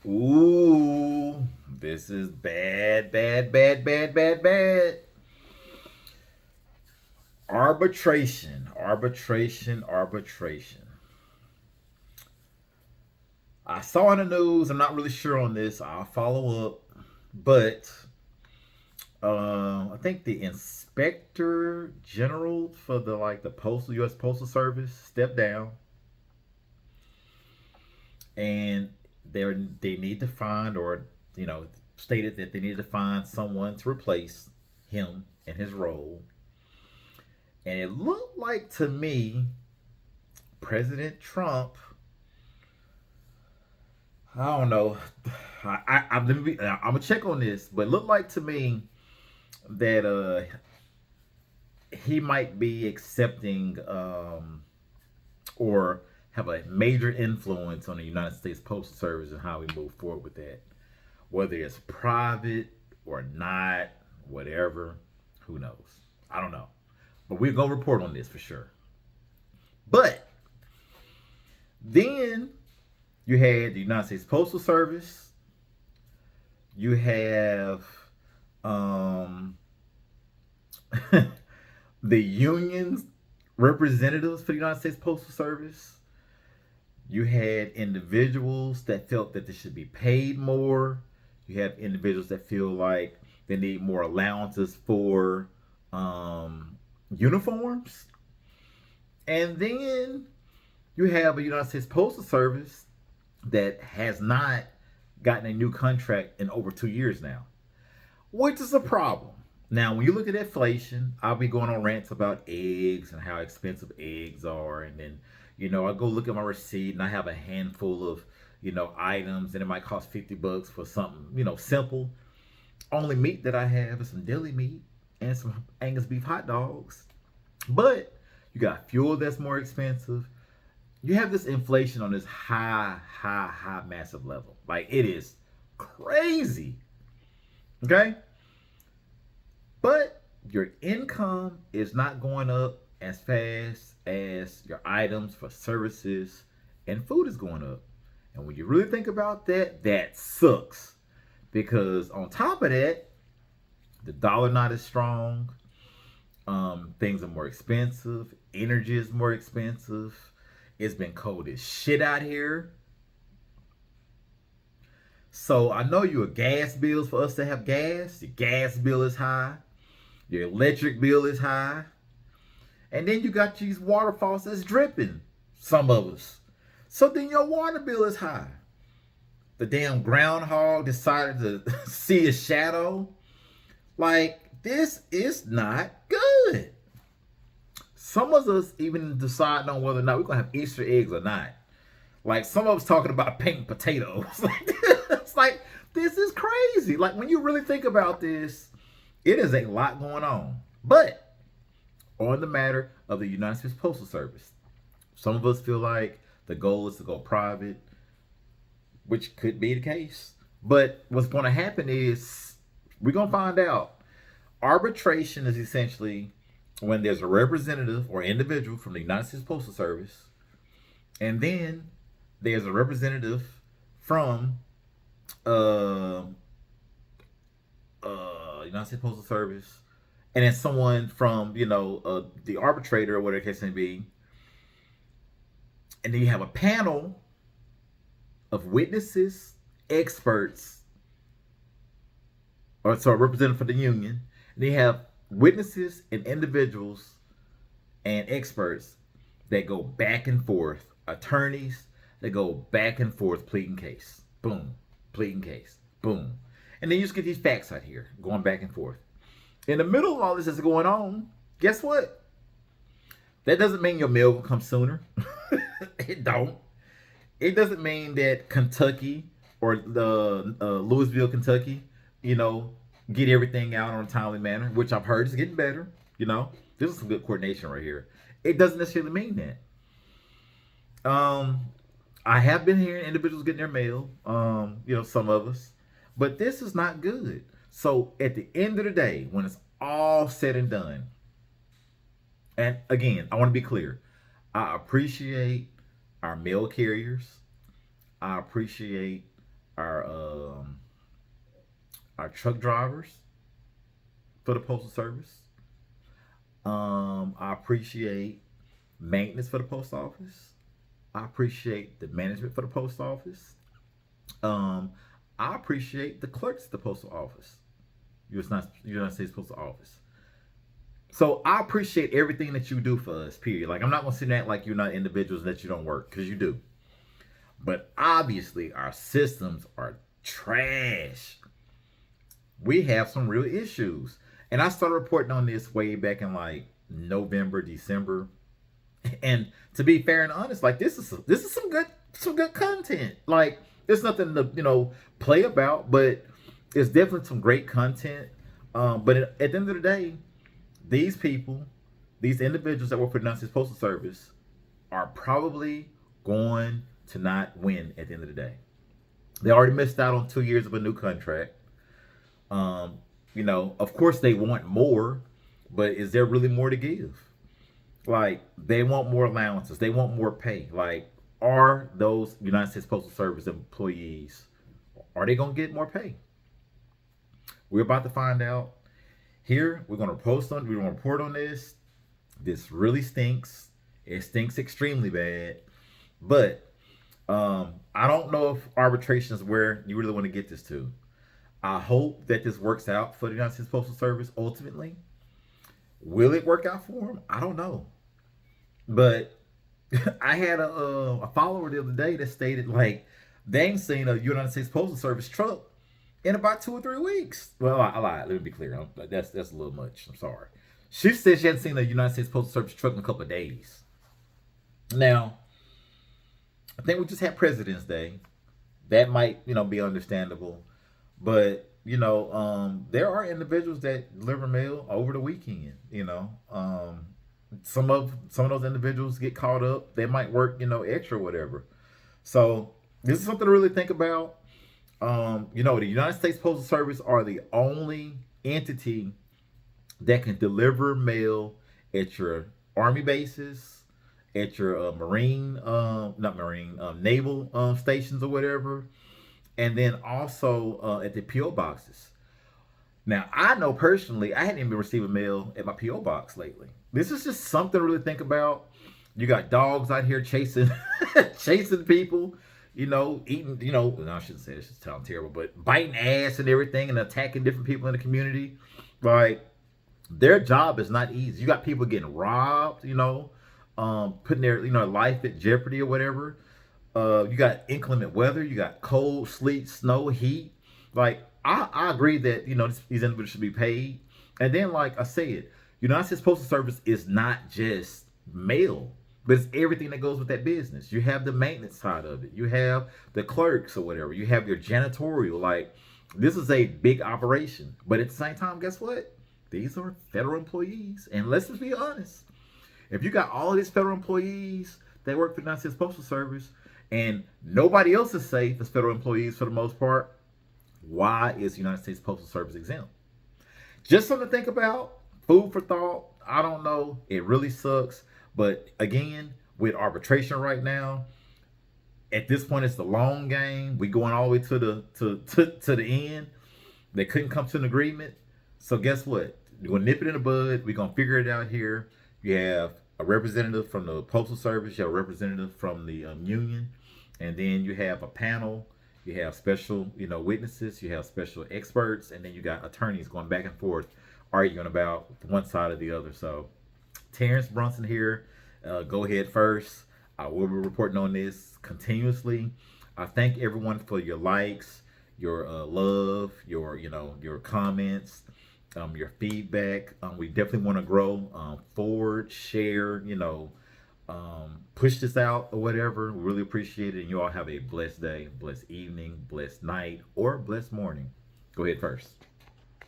Ooh, this is bad, bad, bad, bad, bad, bad. Arbitration, arbitration, arbitration. I saw in the news. I'm not really sure on this. I'll follow up, but I think the inspector general for the postal U.S. Postal Service stepped down, and they need to find or you know stated that they need to find someone to replace him in his role. And it looked like to me President Trump. I don't know. I'm gonna check on this, but it looked like to me that he might be accepting or have a major influence on the United States Postal Service and how we move forward with that. Whether it's private or not, whatever, who knows? I don't know. But we're going to report on this for sure. But then you had the United States Postal Service. You have um, the unions representatives for the United States Postal Service. You had individuals that felt that they should be paid more. You have individuals that feel like they need more allowances for uniforms. And then you have a United States Postal Service that has not gotten a new contract in over 2 years now, which is a problem. Now, when you look at inflation, I'll be going on rants about eggs and how expensive eggs are. And then, I go look at my receipt and I have a handful of, items and it might cost $50 for something, simple. Only meat that I have is some deli meat and some Angus beef hot dogs. But you got fuel that's more expensive. You have this inflation on this high, high, high, massive level. Like it is crazy. Okay? But your income is not going up as fast as your items for services and food is going up. And when you really think about that, that sucks. Because on top of that, the dollar not as strong. Things are more expensive. Energy is more expensive. It's been cold as shit out here. So I know your gas bills for us to have gas. Your gas bill is high. Your electric bill is high. And then you got these water faucets dripping. Some of us. So then your water bill is high. The damn groundhog decided to see a shadow. Like, this is not good. Some of us even decide on whether or not we're going to have Easter eggs or not. Like, some of us talking about painting potatoes. It's like, this is crazy. Like, when you really think about this, it is a lot going on. But, on the matter of the United States Postal Service, some of us feel like the goal is to go private, which could be the case. But what's going to happen is we're going to find out. Arbitration is essentially when there's a representative or individual from the United States Postal Service, and then there's a representative from uh, United States Postal Service, and then someone from the arbitrator or whatever the case may be, and then you have a panel of witnesses, experts, or so a representative for the union. And they have witnesses and individuals and experts that go back and forth, attorneys that go back and forth pleading case. Boom. Pleading case. Boom. And then you just get these facts out here going back and forth. In the middle of all this is going on, guess what? That doesn't mean your mail will come sooner. It don't. It doesn't mean that Kentucky or the Louisville, Kentucky, get everything out on a timely manner, which I've heard is getting better. This is some good coordination right here. It doesn't necessarily mean that. I have been hearing individuals getting their mail. Some of us, but this is not good. So at the end of the day, when it's all said and done, and again, I want to be clear. I appreciate our mail carriers. I appreciate our um, our truck drivers for the Postal Service. I appreciate maintenance for the post office. I appreciate the management for the post office. Um, I appreciate the clerks at the postal office, United States Postal Office. So I appreciate everything that you do for us. Period. Like I'm not gonna say that like you're not individuals that you don't work because you do. But obviously our systems are trash. We have some real issues, and I started reporting on this way back in like November, December. And to be fair and honest, like this is some good content. Like there's nothing to play about, but it's definitely some great content. But at the end of the day, these people, these individuals that work for the United States Postal Service, are probably going to not win at the end of the day. They already missed out on 2 years of a new contract. Um, of course they want more, but is there really more to give? Like they want more allowances, they want more pay. Like, are those United States Postal Service employees are they gonna get more pay? We're about to find out. Here, we're gonna report on this. This really stinks. It stinks extremely bad. But I don't know if arbitration is where you really want to get this to. I hope that this works out for the United States Postal Service ultimately. Will it work out for them? I don't know. But I had a follower the other day that stated like they ain't seen a United States Postal Service truck in about 2 or 3 weeks. Well, I lied. Let me be clear. That's a little much. I'm sorry. She said she hadn't seen a United States Postal Service truck in a couple of days. Now, I think we just had President's Day. That might be understandable, but there are individuals that deliver mail over the weekend. Some of those individuals get caught up. They might work extra or whatever. So this is something to really think about. The United States Postal Service are the only entity that can deliver mail at your army bases, at your marine, not marine, naval stations or whatever, and then also at the PO boxes. Now, I know personally, I hadn't even received a mail at my PO box lately. This is just something to really think about. You got dogs out here chasing, chasing people. Eating. No, I shouldn't say this. It sounds terrible, but biting ass and everything, and attacking different people in the community. Like their job is not easy. You got people getting robbed. Putting their life at jeopardy or whatever. You got inclement weather. You got cold, sleet, snow, heat. Like I agree that these individuals should be paid. And then, like I said, United States Postal Service is not just mail, but it's everything that goes with that business. You have the maintenance side of it. You have the clerks or whatever. You have your janitorial. Like this is a big operation. But at the same time, guess what? These are federal employees. And let's just be honest. If you got all of these federal employees that work for the United States Postal Service and nobody else is safe as federal employees for the most part, why is the United States Postal Service exempt? Just something to think about. Food for thought. I don't know. It really sucks. But again, with arbitration right now, at this point it's the long game. We going all the way to the end. They couldn't come to an agreement. So guess what? We're gonna nip it in the bud. We're gonna figure it out here. You have a representative from the Postal Service. You have a representative from the union, and then you have a panel. You have special, witnesses. You have special experts, and then you got attorneys going back and forth, arguing about one side or the other. So, Terrence Brunson here. Go ahead first. I will be reporting on this continuously. I thank everyone for your likes, your love, your comments, your feedback. We definitely want to grow. Forward, share, push this out or whatever. We really appreciate it. And you all have a blessed day, blessed evening, blessed night, or blessed morning. Go ahead first.